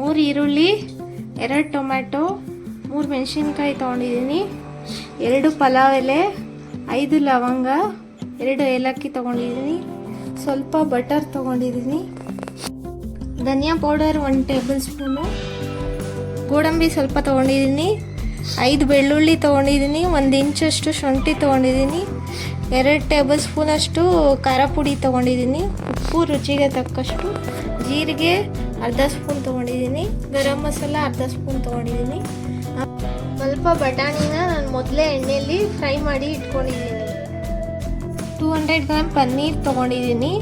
3 ಈರುಳ್ಳಿ, 2 ಟೊಮ್ಯಾಟೊ, 3 ಮೆಣಸಿನ್ಕಾಯಿ ತೊಗೊಂಡಿದ್ದೀನಿ, 2 ಪಲಾವ್ ಎಲೆ, 5 ಲವಂಗ, 2 ಏಲಕ್ಕಿ ತೊಗೊಂಡಿದ್ದೀನಿ, ಸ್ವಲ್ಪ ಬಟರ್ ತೊಗೊಂಡಿದ್ದೀನಿ, ಧನಿಯಾ ಪೌಡರ್ 1 ಟೇಬಲ್ ಸ್ಪೂನು, ಗೋಡಂಬಿ ಸ್ವಲ್ಪ ತೊಗೊಂಡಿದ್ದೀನಿ, 5 ಬೆಳ್ಳುಳ್ಳಿ ತೊಗೊಂಡಿದ್ದೀನಿ, 1 ಇಂಚಷ್ಟು ಶುಂಠಿ ತೊಗೊಂಡಿದ್ದೀನಿ, 2 ಟೇಬಲ್ ಸ್ಪೂನಷ್ಟು ಖಾರ ಪುಡಿ ತೊಗೊಂಡಿದ್ದೀನಿ, ಉಪ್ಪು ರುಚಿಗೆ ತಕ್ಕಷ್ಟು, ಜೀರಿಗೆ ಅರ್ಧ ಸ್ಪೂನ್ ತೊಗೊಂಡಿದ್ದೀನಿ, ಗರಂ ಮಸಾಲ ಅರ್ಧ ಸ್ಪೂನ್ ತೊಗೊಂಡಿದ್ದೀನಿ, ಸ್ವಲ್ಪ ಬಟಾಣಿನ ನಾನು ಮೊದಲೇ ಎಣ್ಣೆಯಲ್ಲಿ ಫ್ರೈ ಮಾಡಿ ಇಟ್ಕೊಂಡಿದ್ದೀನಿ, 200 ಗ್ರಾಮ್ ಪನ್ನೀರ್ ತೊಗೊಂಡಿದ್ದೀನಿ,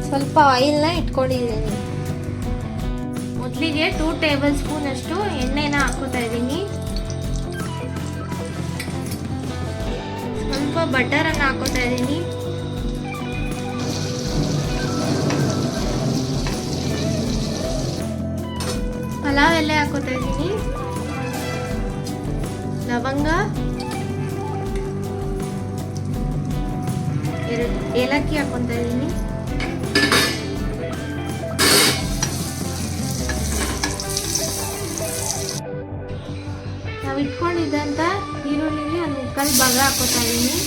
ಸ್ವಲ್ಪ ಆಯಿಲ್ನ ಇಟ್ಕೊಂಡಿದ್ದೀನಿ. ಮೊದಲಿಗೆ 2 ಟೇಬಲ್ ಸ್ಪೂನ್ ಅಷ್ಟು ಎಣ್ಣೆನ ಹಾಕೋತಾ ಇದ್ದೀನಿ, ಸ್ವಲ್ಪ ಬಟರನ್ನು ಹಾಕೋತಾ ಇದ್ದೀನಿ, ಪಲಾವ್ ಎಲೆ ಹಾಕೋತಾ ಇದ್ದೀನಿ, ಲವಂಗ, 2 ಏಲಕ್ಕಿ ಹಾಕೋತಾ ಇದ್ದೀನಿ, ನಾವು ಇಟ್ಕೊಂಡಿದ್ದಂಥ ಈರುಳ್ಳಿಗೆ ಒಂದು ಮುಕ್ಕಾಲು ಭಾಗ ಹಾಕೋತಾ ಇದ್ದೀನಿ,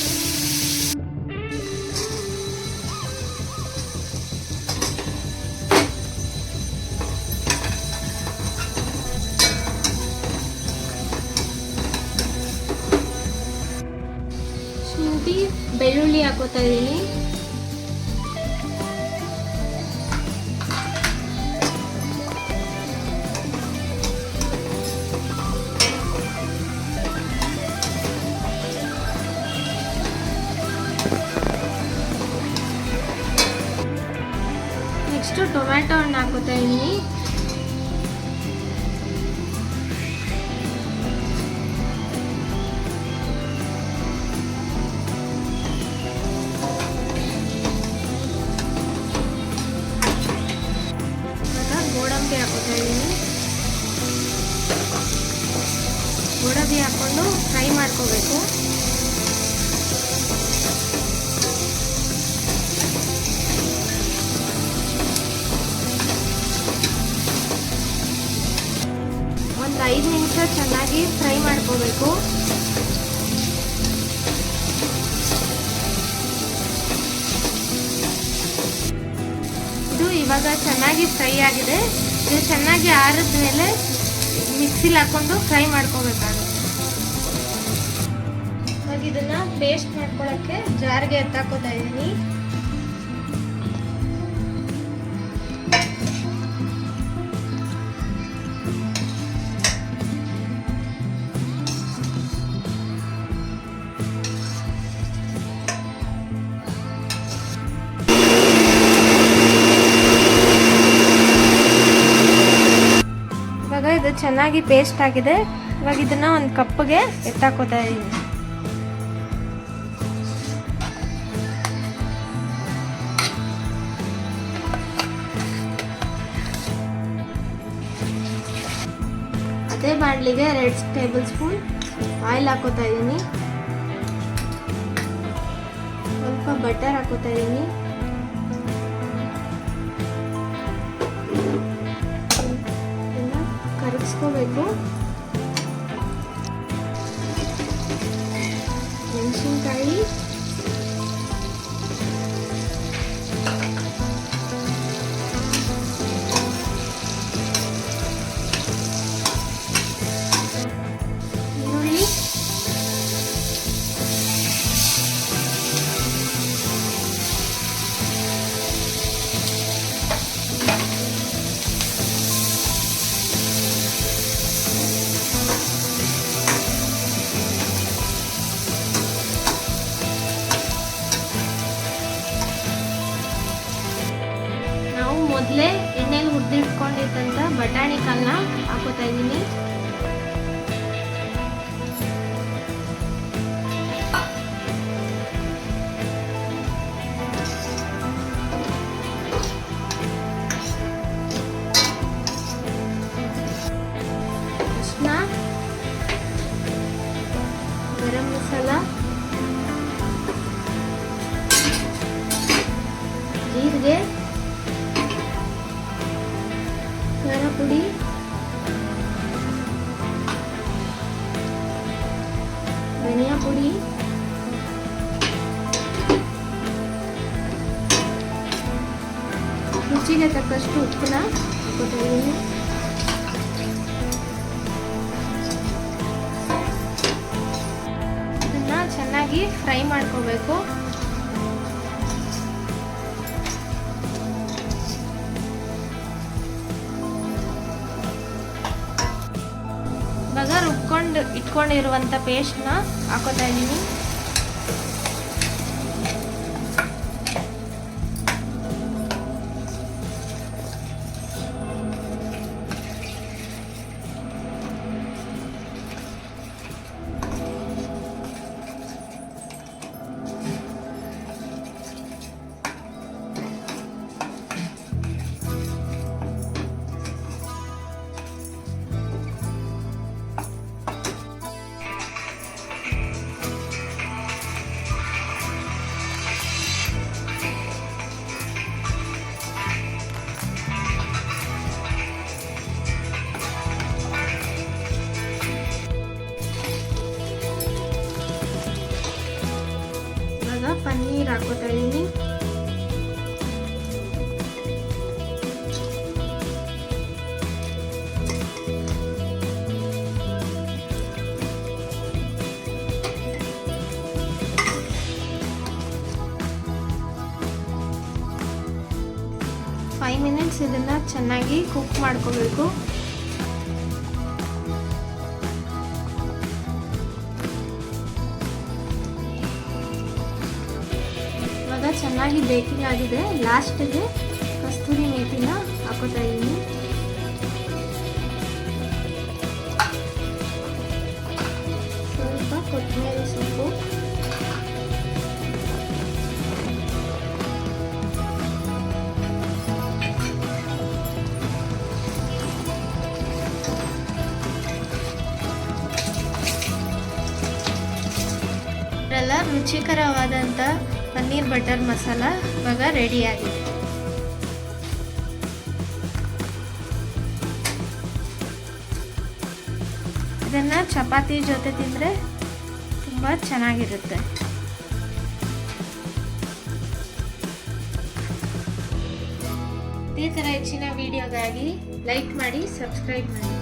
ಶುಂಠಿ ಬೆಳ್ಳುಳ್ಳಿ ಹಾಕೋತಾ ಇದ್ದೀನಿ, ನೆಕ್ಸ್ಟ್ ಟೊಮ್ಯಾಟೊ ಹಣ್ಣು ಹಾಕೋತಾ ಇದ್ದೀನಿ, ಗೋಡಂಬಿ ಹಾಕೋತಾ ಇದ್ದೀನಿ, ಗೋಡಂಬಿ ಹಾಕೊಂಡು ಫ್ರೈ ಮಾಡ್ಕೋಬೇಕು. ಒಂದು 5 ನಿಮಿಷ ಚೆನ್ನಾಗಿ ಫ್ರೈ ಮಾಡ್ಕೋಬೇಕು. ಇದು ಇವಾಗ ಚೆನ್ನಾಗಿ ಫ್ರೈ ಆಗಿದೆ. ಇದು ಚೆನ್ನಾಗಿ ಆರಿದ ಮೇಲೆ ಮಿಕ್ಸಿಲಿ ಹಾಕೊಂಡು ಫ್ರೈ ಮಾಡ್ಕೋಬೇಕಾಗುತ್ತೆ. ಇವಾಗ ಇದನ್ನ ಪೇಸ್ಟ್ ಮಾಡ್ಕೊಳ್ಳೋಕ್ಕೆ ಜಾರ್ಗೆ ಎತ್ತಾಕೋತಾ ಇದ್ದೀನಿ. ಇದು ಚೆನ್ನಾಗಿ ಪೇಸ್ಟ್ ಆಗಿದೆ. ಇವಾಗ ಇದನ್ನ ಒಂದು ಕಪ್ಗೆ ಎತ್ತಾಕೋತಾ ಇದ್ದೀನಿ. ಅದೇ ಬಾಣಲಿಗೆ 2 ಟೇಬಲ್ ಸ್ಪೂನ್ ಆಯಿಲ್ ಹಾಕೋತಾ ಇದ್ದೀನಿ, ಸ್ವಲ್ಪ ಬಟರ್ ಹಾಕೋತಾ ಇದ್ದೀನಿ, ಕರಗಿಸ್ಕೋಬೇಕು. ಮೆಣಸಿನ್ಕಾಯಿ, ಈರುಳ್ಳಿ, ಮೊದಲೇ ಎಣ್ಣೆಲಿ ಹುರಿದಿಟ್ಕೊಂಡಿದ್ದಂಥ ಬಟಾಣಿ ಕಾಳನ್ನ ಹಾಕೋತಾ ಇದ್ದೀನಿ. ಅರಿಶಿನ, ಗರಂ ಮಸಾಲ, ಜೀರಿಗೆ, ಖಾರ ಪುಡಿ, ರುಚಿಗೆ ತಕ್ಕಷ್ಟು ಉಪ್ಪನ್ನ ಹಾಕೋತಾ ಇದ್ದೀನಿ. ಇದನ್ನ ಚೆನ್ನಾಗಿ ಫ್ರೈ ಮಾಡ್ಕೋಬೇಕು. ಇವಾಗ ರುಬ್ಕೊಂಡು ಇಟ್ಕೊಂಡಿರುವಂಥ ಪೇಸ್ಟ್ನ ಹಾಕೋತಾ ಇದ್ದೀನಿ. ಪನ್ನೀರ್ ಹಾಕೋತಾ ಇದ್ದೀನಿ. ಫೈವ್ ಮಿನಿಟ್ಸ್ ಇದನ್ನ ಚೆನ್ನಾಗಿ ಕುಕ್ ಮಾಡ್ಕೋಬೇಕು. ಇವಾಗ ಚೆನ್ನಾಗಿ ಬೇಕಿಂಗ್ ಆಗಿದೆ. ಲಾಸ್ಟಿಗೆ ಕಸ್ತೂರಿ ಮೇಥಿನ ಹಾಕೋತಾ ಇದ್ದೀನಿ. ಸ್ವಲ್ಪ ಕೊತ್ತಂಬರಿ ಸೊಪ್ಪು, ಎಲ್ಲ ರುಚಿಕರವಾದಂಥ ಪನ್ನೀರ್ ಬಟರ್ ಮಸಾಲ ಇವಾಗ ರೆಡಿಯಾಗಿದೆ. ಇದನ್ನು ಚಪಾತಿ ಜೊತೆ ತಿಂದರೆ ತುಂಬ ಚೆನ್ನಾಗಿರುತ್ತೆ. ಇದೇ ಥರ ಹೆಚ್ಚಿನ ವಿಡಿಯೋಗಾಗಿ ಲೈಕ್ ಮಾಡಿ, ಸಬ್ಸ್ಕ್ರೈಬ್ ಮಾಡಿ.